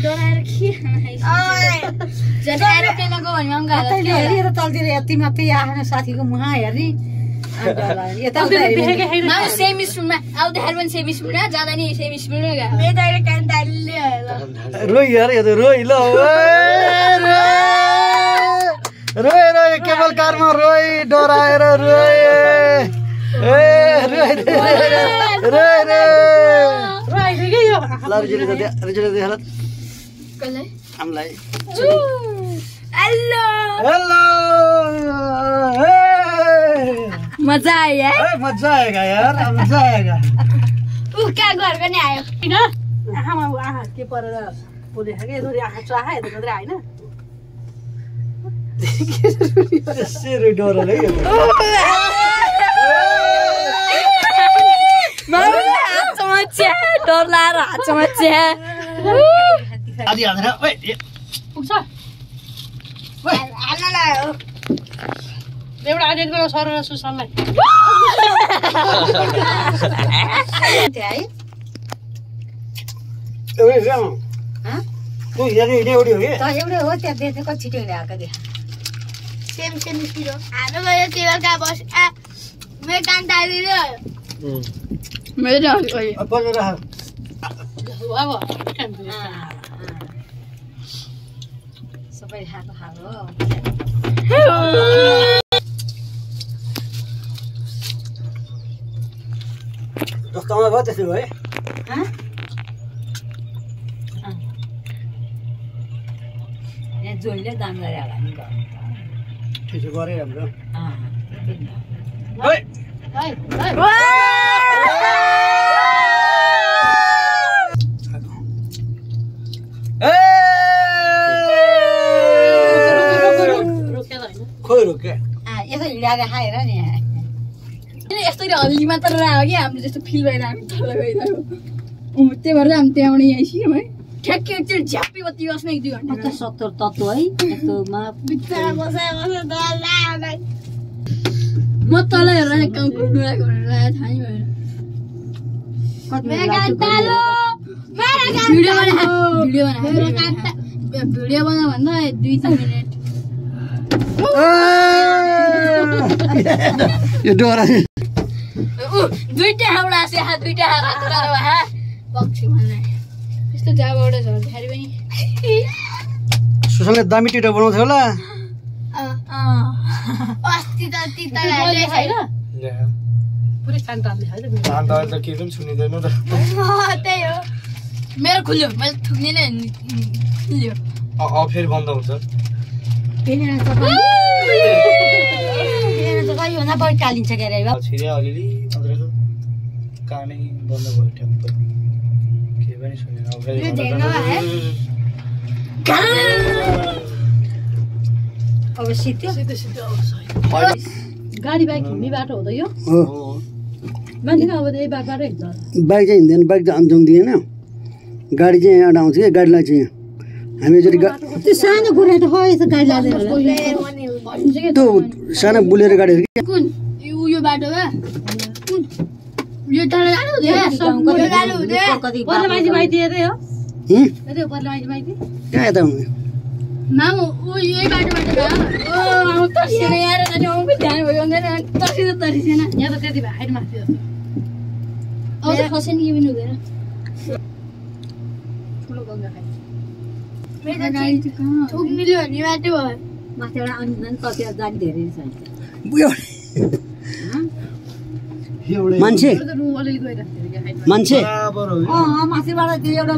डराएर के जनाएर प्लेनमा गयो भने मंगा हेरेर तलतिर यति मात्रै आफ्नो साथीको मुहा हेर्ने यता माम सेम स्कुलमा आउँदाखेरि पनि सेम स्कुलमा जाँदा नि सेम स्कुलमै गयो मेरो दाइले कान्ताले रोइ यार यो त रोइ ल रोइ केबल कारमा रोइ डराएर रोइ ए रोइ के यो ल रिजले दे हालत कसले हामीलाई हेलो हेलो मजा आयो यार मजा आएगा यार मजा आएगा उ क्या घर पनि आयो हैन आमा आहा के परेर बोले के थोरै आहा चाहा यता मात्रै हैन सेरो डरले यो मामा हात चमच्या डर लाएर हात चमच्या आदि हालेर ओइ पुग्छ हाल्न लाग्यो एउटा आदेश गरौ सर र सुसनलाई है ओइ जाम ह तू यार इडे उडी हो के त एउटै हो त्यहाँ देखेको छिटो ल्याएको देखा सेम स्कुल हाम्रो भयो टेबलका बस मेरो कान्ताले मेरो अब रह अब सबै खाएको खायो दोस्तमा भयो त्यसो भए जोइले दाम गरे होला नि त्यसो गरे हाम्रो ओइ खोइ रोके यसो हिँडाएर खाएर नि यस्तो हल्ली मात्र रह्यो कि हामीले जस्तो फिल भइरहेको तल गइरहेको त्यही भएर हामी त्यहाँ आउने आइसक्यौँ है ठ्याक्कै एकचोटि झ्याप्पी बत्ती बस्ने 1-2 घन्टा 70 तत्त्व है यस्तोमा म तल हेरेर काम कुर्नुको भनेर थाहा नै भएन भिडियो बना भन्दा 2-3 मिनेट यो डरा दुईटा हाउडा से हात दुईटा हात र हा पक्षी मलाई यस्तो जाबाट छ खेरि पनि सुसनले दामी टिटो बनाउँथ्यो होला अस्ति त तिता हाले छैन पुरै शान्त हाल्ने है त अन्त अहिले त के पनि सुनिदैन त त्यही हो मेरो खुल्यो मैले थुक्ने नै खुल्यो फेरि बन्द हुन्छ पेनेर त कहिले भन्दा बढी कालिन्छ के अरे छिरे अलिअलि मात्रै कानै बन्द भयो ट्याम्प के पनि सुनेन अब सित्यो गाडी बाइक हिँड्ने बाटो हो त यो मान्छेको अब यही बाटो हिँड्छ बाइक चाहिँ हिँड्दैन बाइक त अन्जाउँदैन गाडी चाहिँ यहाँ आउँछ कि गाडीलाई चाहिँ हामी यसरी त्यो सानो गुराटो हो यस्तो गाडी लाग्दैन त्यो सानो बुलेरो गाडीहरू के कुन यो बाटो कुन यो टाढा जानु हुँदैन पर्ला माइती माइती हेर्दै हो पर्ला माइती माइती कहाँ यता हुने मामु ऊ यही बाटोबाट गयो तर्सिएर यहाँ ठाउँ पनि ध्यान भयो हुँदैन तर्सिएन यहाँ त त्यति भए हाइट माथि अब त खसे नि के पनि हुँदैन ठुलो गङ्गा ठोक मिल्यो भने बाटो भयो माथिबाट अनि कति जाने धेरै छ मान्छे अलिअलि गइरहेको मान्छे माथिबाट त्यो एउटा